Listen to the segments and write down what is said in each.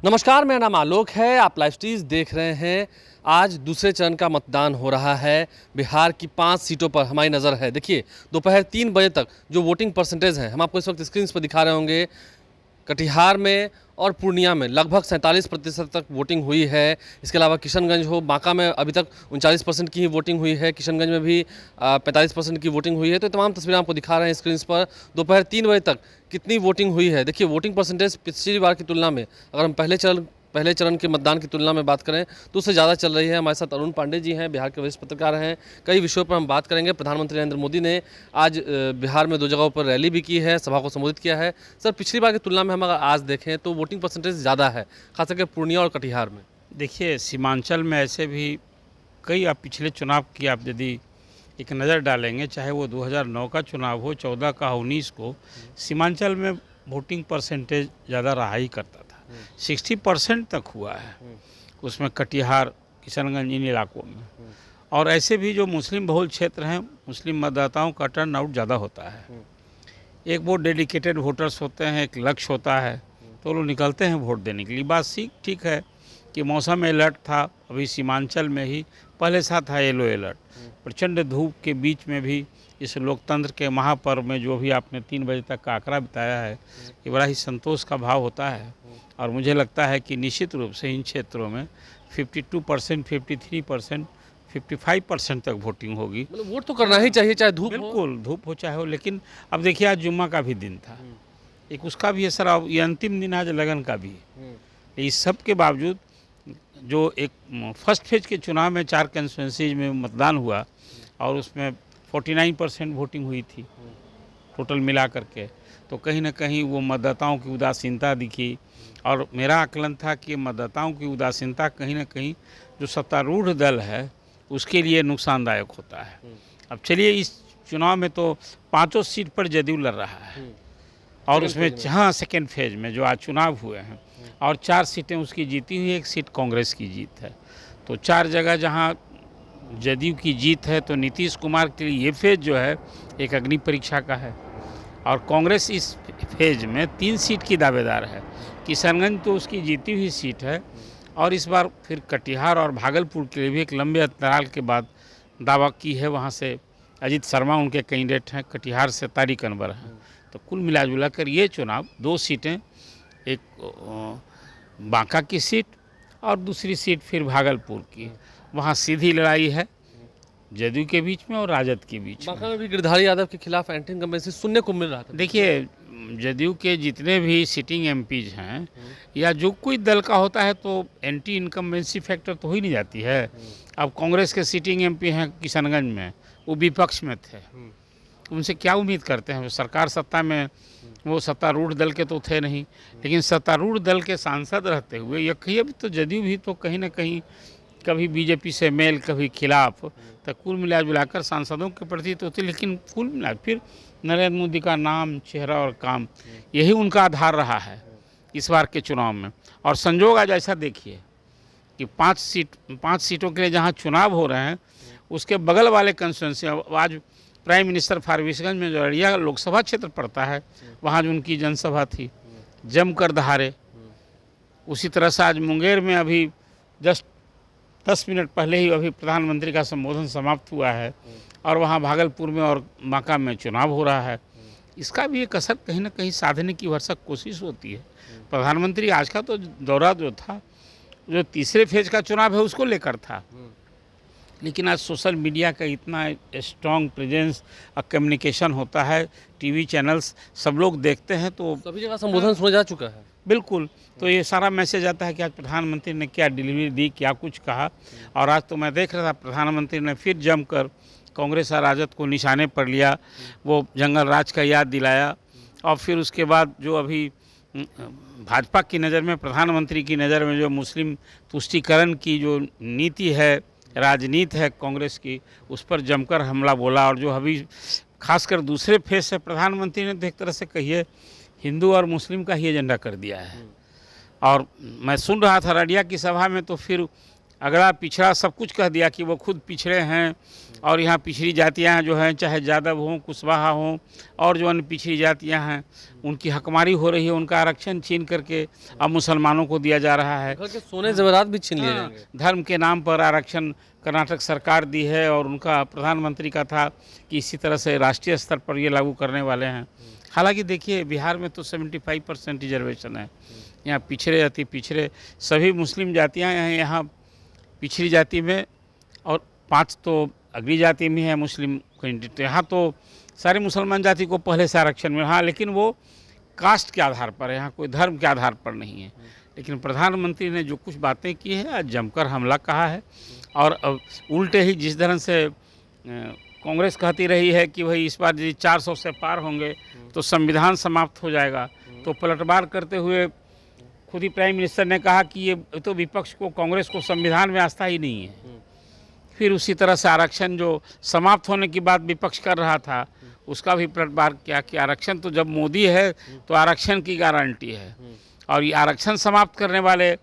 नमस्कार, मेरा नाम आलोक है। आप लाइव स्ट्रीज देख रहे हैं। आज दूसरे चरण का मतदान हो रहा है। बिहार की 5 सीटों पर हमारी नज़र है। देखिए, दोपहर 3 बजे तक जो वोटिंग परसेंटेज है, हम आपको इस वक्त स्क्रीन पर दिखा रहे होंगे। कटिहार में और पूर्णिया में लगभग 47% तक वोटिंग हुई है। इसके अलावा किशनगंज हो, बांका में अभी तक 39% की ही वोटिंग हुई है। किशनगंज में भी 45% की वोटिंग हुई है। तो तमाम तस्वीरें आपको दिखा रहे हैं स्क्रीन पर। दोपहर 3 बजे तक कितनी वोटिंग हुई है, देखिए वोटिंग परसेंटेज पिछली बार की तुलना में, अगर हम पहले चरण के मतदान की तुलना में बात करें तो उससे ज़्यादा चल रही है। हमारे साथ अरुण पांडे जी हैं, बिहार के वरिष्ठ पत्रकार हैं। कई विषयों पर हम बात करेंगे। प्रधानमंत्री नरेंद्र मोदी ने आज बिहार में 2 जगहों पर रैली भी की है, सभा को संबोधित किया है। सर, पिछली बार की तुलना में हम अगर आज देखें तो वोटिंग परसेंटेज ज़्यादा है, खास करके पूर्णिया और कटिहार में। देखिए, सीमांचल में ऐसे भी कई आप पिछले चुनाव की आप यदि एक नज़र डालेंगे, चाहे वो 2009 का चुनाव हो, 14 का हो, 19 को, सीमांचल में वोटिंग परसेंटेज ज़्यादा रहा ही करता था। 60% तक हुआ है उसमें, कटिहार, किशनगंज, इन इलाकों में। और ऐसे भी जो मुस्लिम बहुल क्षेत्र हैं, मुस्लिम मतदाताओं का टर्न आउट ज़्यादा होता है। एक वो डेडिकेटेड वोटर्स होते हैं, एक लक्ष्य होता है, तो लोग निकलते हैं वोट देने के लिए। बात ठीक है कि मौसम अलर्ट था, अभी सीमांचल में ही पहले सा था येलो अलर्ट। प्रचंड धूप के बीच में भी इस लोकतंत्र के महापर्व में जो भी आपने 3 बजे तक का आंकड़ा बताया है, ये बड़ा ही संतोष का भाव होता है। और मुझे लगता है कि निश्चित रूप से इन क्षेत्रों में 52%, 53%, 55% तक वोटिंग होगी। मतलब वोट तो करना ही चाहिए, चाहे धूप हो। बिल्कुल, धूप हो चाहे हो, लेकिन अब देखिए आज जुम्मा का भी दिन था, एक उसका भी असर, अब ये अंतिम दिन आज लगन का भी है। इस सब के बावजूद जो एक फर्स्ट फेज के चुनाव में 4 कंस्टिट्यूंसीज में मतदान हुआ और उसमें 49% वोटिंग हुई थी टोटल मिला करके, तो कहीं ना कहीं वो मतदाताओं की उदासीनता दिखी। और मेरा आकलन था कि मतदाताओं की उदासीनता कहीं ना कहीं जो सत्तारूढ़ दल है उसके लिए नुकसानदायक होता है। अब चलिए, इस चुनाव में तो 5 सीट पर जदयू लड़ रहा है, और उसमें हाँ सेकेंड फेज में जो आज चुनाव हुए हैं, और 4 सीटें उसकी जीती हुई, 1 सीट कांग्रेस की जीत है। तो 4 जगह जहाँ जदयू की जीत है, तो नीतीश कुमार के लिए ये फेज जो है एक अग्नि परीक्षा का है। और कांग्रेस इस फेज में 3 सीट की दावेदार है। किशनगंज तो उसकी जीती हुई सीट है, और इस बार फिर कटिहार और भागलपुर के लिए भी एक लंबे अंतराल के बाद दावा की है। वहाँ से अजीत शर्मा उनके कैंडिडेट हैं, कटिहार से तारिक अनवर हैं। तो कुल मिला कर ये चुनाव 2 सीटें, एक बांका की सीट और दूसरी सीट फिर भागलपुर की, वहाँ सीधी लड़ाई है जदयू के बीच में और राजद के बीच में। बांका में भी गिरधारी यादव के खिलाफ एंटी इनकम्बेंसी सुनने को मिल रहा था। देखिए, जदयू के जितने भी सिटिंग एमपीज हैं या जो कोई दल का होता है, तो एंटी इनकम्बेंसी फैक्टर तो हो ही नहीं जाती है। अब कांग्रेस के सिटिंग एमपी हैं किशनगंज में, वो विपक्ष में थे, उनसे क्या उम्मीद करते हैं? वो सरकार सत्ता में, वो सत्तारूढ़ दल के तो थे नहीं, लेकिन सत्तारूढ़ दल के सांसद रहते हुए ये कहीं अभी तो जदयू भी तो कहीं ना कहीं कभी बीजेपी से मेल, कभी खिलाफ, तो कुल मिलाकर सांसदों के प्रति तो थे, लेकिन कुल मिला फिर नरेंद्र मोदी का नाम, चेहरा और काम, यही उनका आधार रहा है इस बार के चुनाव में। और संजोग आज ऐसा देखिए कि 5 सीटों के लिए जहां चुनाव हो रहे हैं, उसके बगल वाले कंस्टिट्यूंसी, आज प्राइम मिनिस्टर फारबिसगंज में जो अररिया लोकसभा क्षेत्र पड़ता है, वहाँ जो उनकी जनसभा थी, जमकर दहाड़े। उसी तरह से आज मुंगेर में अभी जस्ट 10 मिनट पहले ही अभी प्रधानमंत्री का संबोधन समाप्त हुआ है, और वहाँ भागलपुर में और बांका में चुनाव हो रहा है। इसका भी एक असर कहीं ना कहीं साधने की भरसक कोशिश होती है। प्रधानमंत्री आज का तो दौरा जो था, जो तीसरे फेज का चुनाव है उसको लेकर था, लेकिन आज सोशल मीडिया का इतना स्ट्रॉन्ग प्रेजेंस और कम्युनिकेशन होता है, टीवी चैनल्स सब लोग देखते हैं, तो सभी जगह संबोधन सुना जा चुका है। बिल्कुल, तो ये सारा मैसेज आता है कि आज प्रधानमंत्री ने क्या डिलीवरी दी, क्या कुछ कहा। और आज तो मैं देख रहा था, प्रधानमंत्री ने फिर जमकर कांग्रेस और राजद को निशाने पर लिया, वो जंगल राज का याद दिलाया। और फिर उसके बाद जो अभी भाजपा की नज़र में, प्रधानमंत्री की नज़र में जो मुस्लिम तुष्टीकरण की जो नीति है, राजनीति है कांग्रेस की, उस पर जमकर हमला बोला। और जो अभी खासकर दूसरे फेज से प्रधानमंत्री ने तो एक तरह से कहिए हिंदू और मुस्लिम का ही एजेंडा कर दिया है। और मैं सुन रहा था अररिया की सभा में, तो फिर अगला पिछड़ा सब कुछ कह दिया कि वो खुद पिछड़े हैं और यहाँ पिछड़ी जातियाँ जो हैं, चाहे यादव हों, कुशवाहा हों और जो अन्य पिछड़ी जातियाँ हैं, उनकी हकमारी हो रही है, उनका आरक्षण छीन करके अब मुसलमानों को दिया जा रहा है। घर के सोने जेवरात भी छीन लिए जाएंगे। धर्म के नाम पर आरक्षण कर्नाटक सरकार दी है और उनका प्रधानमंत्री का था कि इसी तरह से राष्ट्रीय स्तर पर ये लागू करने वाले हैं। हालांकि देखिए, बिहार में तो 75% रिजर्वेशन है। यहाँ पिछड़े अति पिछड़े सभी मुस्लिम जातियाँ हैं यहाँ पिछड़ी जाति में, और 5 तो अगली जाति में है मुस्लिम कैंडिडेट। तो यहाँ तो सारी मुसलमान जाति को पहले से आरक्षण मिला। हाँ, लेकिन वो कास्ट के आधार पर है, यहाँ कोई धर्म के आधार पर नहीं है। लेकिन प्रधानमंत्री ने जो कुछ बातें की है, आज जमकर हमला कहा है। और अब उल्टे ही जिस तरह से कांग्रेस कहती रही है कि भाई इस बार यदि 400 से पार होंगे तो संविधान समाप्त हो जाएगा, तो पलटवार करते हुए खुद ही प्राइम मिनिस्टर ने कहा कि ये तो विपक्ष को, कांग्रेस को संविधान में आस्था ही नहीं है। फिर उसी तरह से आरक्षण जो समाप्त होने की बात विपक्ष कर रहा था, उसका भी पलटवार किया कि आरक्षण तो जब मोदी है तो आरक्षण की गारंटी है। और ये आरक्षण समाप्त करने वाले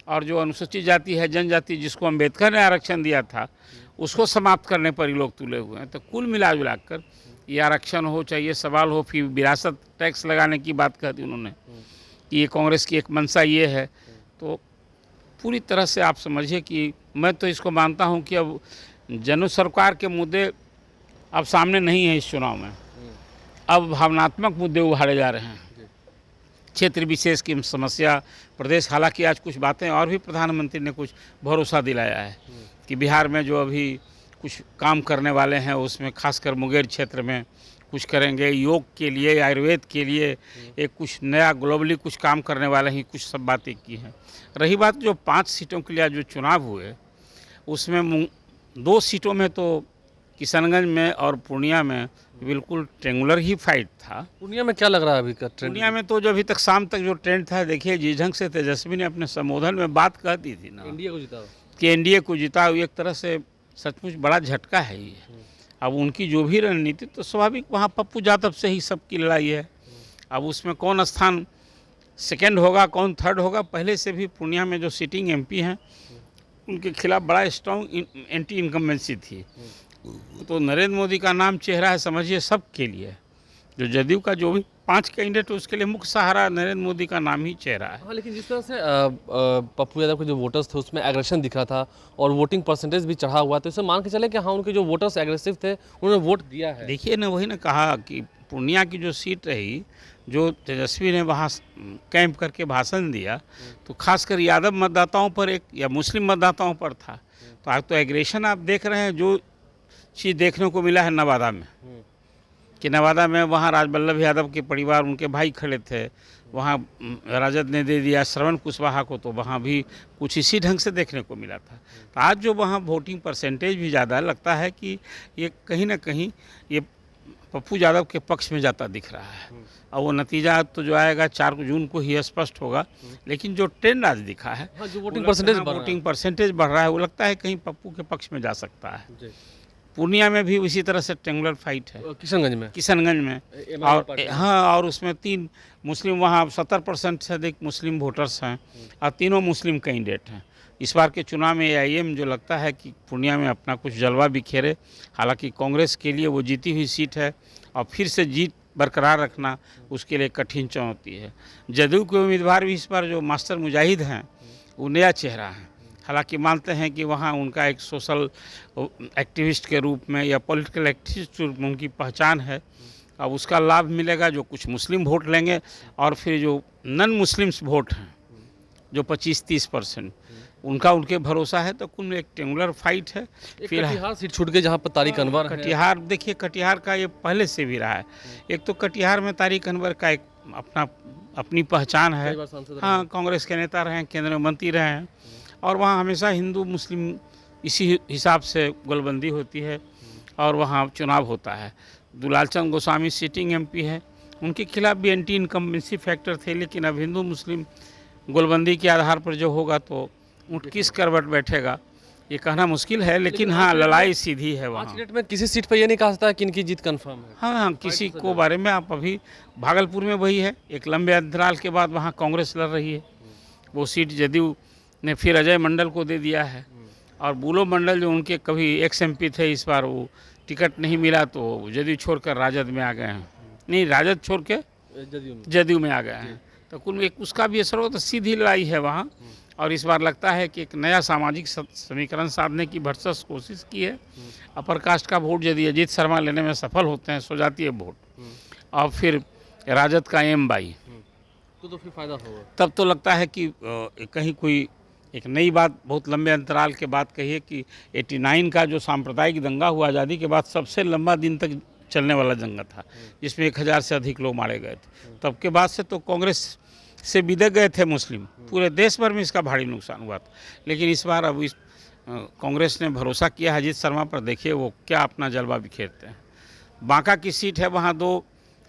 और जो अनुसूचित जाति है, जनजाति, जिसको अम्बेडकर ने आरक्षण दिया था, उसको समाप्त करने पर ही लोग तुले हुए हैं। तो कुल मिला जुला कर ये आरक्षण हो, चाहिए सवाल हो, फिर विरासत टैक्स लगाने की बात कह दी उन्होंने कि ये कांग्रेस की एक मंशा ये है। तो पूरी तरह से आप समझिए कि मैं तो इसको मानता हूं कि अब जन सरकार के मुद्दे अब सामने नहीं है इस चुनाव में। अब भावनात्मक मुद्दे उभारे जा रहे हैं, क्षेत्र विशेष की समस्या, प्रदेश। हालांकि आज कुछ बातें और भी प्रधानमंत्री ने कुछ भरोसा दिलाया है कि बिहार में जो अभी कुछ काम करने वाले हैं उसमें खासकर मुंगेर क्षेत्र में कुछ करेंगे, योग के लिए, आयुर्वेद के लिए एक कुछ नया ग्लोबली कुछ काम करने वाले ही कुछ सब बातें की हैं। रही बात जो 5 सीटों के लिए जो चुनाव हुए, उसमें 2 सीटों में तो किशनगंज में और पूर्णिया में बिल्कुल ट्रेंगुलर ही फाइट था। पूर्णिया में क्या लग रहा है अभी का ट्रेंड? पूर्णिया में तो जो अभी तक शाम तक जो ट्रेंड था, देखिए जिस ढंग से तेजस्वी ने अपने संबोधन में बात कह दी थी ना एनडीए को जिताओ, कि एनडीए को जिताओ, एक तरह से सचमुच बड़ा झटका है ये। अब उनकी जो भी रणनीति, तो स्वाभाविक वहाँ पप्पू यादव से ही सबकी लड़ाई है। अब उसमें कौन स्थान सेकंड होगा, कौन थर्ड होगा, पहले से भी पूर्णिया में जो सिटिंग एमपी हैं उनके खिलाफ बड़ा स्ट्रॉन्ग एंटी इनकम्बेंसी थी। तो नरेंद्र मोदी का नाम चेहरा है, समझिए सबके लिए। जो जदयू का जो भी 5 कैंडिडेट, उसके लिए मुख्य सहारा नरेंद्र मोदी का नाम ही चेहरा है। हाँ, लेकिन जिस तरह से पप्पू यादव के जो वोटर्स थे उसमें एग्रेशन दिख रहा था और वोटिंग परसेंटेज भी चढ़ा हुआ, तो इसे मान के चले कि हाँ, उनके जो वोटर्स एग्रेसिव थे उन्होंने वोट दिया है। देखिए ना, वही ना कहा कि पूर्णिया की जो सीट रही, जो तेजस्वी ने वहाँ कैंप करके भाषण दिया, तो खासकर यादव मतदाताओं पर एक या मुस्लिम मतदाताओं पर था। तो आज तो एग्रेशन आप देख रहे हैं। जो चीज़ देखने को मिला है नवादा में, कि नवादा में वहाँ राजवल्लभ यादव के परिवार, उनके भाई खड़े थे, वहाँ राजद ने दे दिया श्रवण कुशवाहा को, तो वहाँ भी कुछ इसी ढंग से देखने को मिला था। तो आज जो वहाँ वोटिंग परसेंटेज भी ज़्यादा लगता है कि ये कहीं ना कहीं ये पप्पू यादव के पक्ष में जाता दिख रहा है। और वो नतीजा तो जो आएगा 4 जून को ही स्पष्ट होगा। लेकिन जो ट्रेंड आज दिखा है, हाँ, जो वोटिंग परसेंटेज बढ़ रहा है, वो लगता है कहीं पप्पू के पक्ष में जा सकता है। पूर्णिया में भी उसी तरह से ट्रेंगुलर फाइट है, किशनगंज में और हाँ, और उसमें 3 मुस्लिम, वहाँ 70% से अधिक मुस्लिम वोटर्स हैं और तीनों मुस्लिम कैंडिडेट हैं। इस बार के चुनाव में AIM जो लगता है कि पूर्णिया में अपना कुछ जलवा बिखेरे। हालांकि कांग्रेस के लिए वो जीती हुई सीट है और फिर से जीत बरकरार रखना उसके लिए कठिन चुनौती है। जदयू के उम्मीदवार भी इस बार जो मास्टर मुजाहिद हैं, वो नया चेहरा है। हालांकि मानते हैं कि वहाँ उनका एक सोशल एक्टिविस्ट के रूप में या पॉलिटिकल एक्टिविस्ट के रूप में उनकी पहचान है। अब उसका लाभ मिलेगा जो कुछ मुस्लिम वोट लेंगे, और फिर जो नॉन मुस्लिम्स वोट हैं जो 25-30%, उनका उनके भरोसा है। तो कुल एक ट्रेंगुलर फाइट है। फिर कटिहार सीट छूट गई जहाँ पर तारिक अनवर है। कटिहार, देखिए कटिहार का ये पहले से भी रहा है। एक तो कटिहार में तारिक अनवर का एक अपनी पहचान है। हाँ, कांग्रेस के नेता रहे हैं, केंद्रीय मंत्री रहे हैं, और वहाँ हमेशा हिंदू मुस्लिम इसी हिसाब से गोलबंदी होती है और वहाँ चुनाव होता है। दुलालचंद गोस्वामी सिटिंग MP है, उनके खिलाफ भी एंटी इनकम्बेंसी फैक्टर थे। लेकिन अब हिंदू मुस्लिम गोलबंदी के आधार पर जो होगा तो ऊँट किस करवट बैठेगा ये कहना मुश्किल है। लेकिन हाँ, लड़ाई सीधी है वहाँ। 5 मिनट में किसी सीट पर ये नहीं कहा सकता कि इनकी जीत कंफर्म है। हाँ, किसी को बारे में आप अभी भागलपुर में वही है, एक लंबे अंतराल के बाद वहाँ कांग्रेस लड़ रही है। वो सीट जदयू ने फिर अजय मंडल को दे दिया है। और बुलो मंडल जो उनके कभी एक्स एमपी थे, इस बार वो टिकट नहीं मिला तो जदयू छोड़कर राजद में आ गए हैं। नहीं, राजद छोड़ के जदयू में आ गए हैं। तो कुल एक उसका भी असर हो, तो सीधी लड़ाई है वहाँ। और इस बार लगता है कि एक नया सामाजिक समीकरण साधने की भरसक कोशिश की है। अपर कास्ट का वोट यदि अजीत शर्मा लेने में सफल होते हैं, सो जाती है वोट, और फिर राजद का एम बाई, तो फिर फायदा होगा। तब तो लगता है कि कहीं कोई एक नई बात बहुत लंबे अंतराल के बाद कही है कि 89 का जो सांप्रदायिक दंगा हुआ आज़ादी के बाद सबसे लंबा दिन तक चलने वाला दंगा था, जिसमें 1000 से अधिक लोग मारे गए थे। तब के बाद से तो कांग्रेस से बिदक गए थे मुस्लिम, पूरे देश भर में इसका भारी नुकसान हुआ था। लेकिन इस बार अब इस कांग्रेस ने भरोसा किया अजीत शर्मा पर, देखिए वो क्या अपना जलवा बिखेरते हैं। बांका की सीट है, वहाँ 2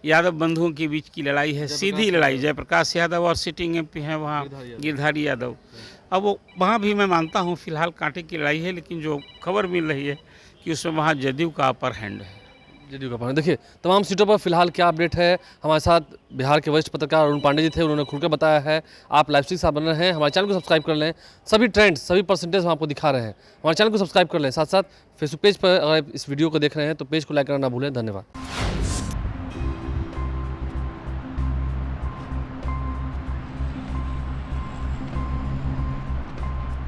यादव बंधुओं के बीच की लड़ाई है, सीधी लड़ाई। जयप्रकाश यादव और सिटिंग एमपी हैं वहाँ गिरधारी यादव। अब वो वहाँ भी मैं मानता हूँ फिलहाल कांटे की लड़ाई है, लेकिन जो खबर मिल रही है कि उसमें वहाँ जदयू का अपर हैंड है। जदयू का पार्टी। देखिए तमाम सीटों पर फिलहाल क्या अपडेट है, हमारे साथ बिहार के वरिष्ठ पत्रकार अरुण पांडे जी थे, उन्होंने खुलकर बताया है। आप लाइव स्ट्रीम के साथ बन रहे हैं, हमारे चैनल को सब्सक्राइब कर लें, सभी ट्रेंड्स सभी परसेंटेज हम आपको दिखा रहे हैं। हमारे चैनल को सब्सक्राइब कर लें, साथ साथ फेसबुक पेज पर अगर इस वीडियो को देख रहे हैं तो पेज को लाइक करना ना भूलें। धन्यवाद।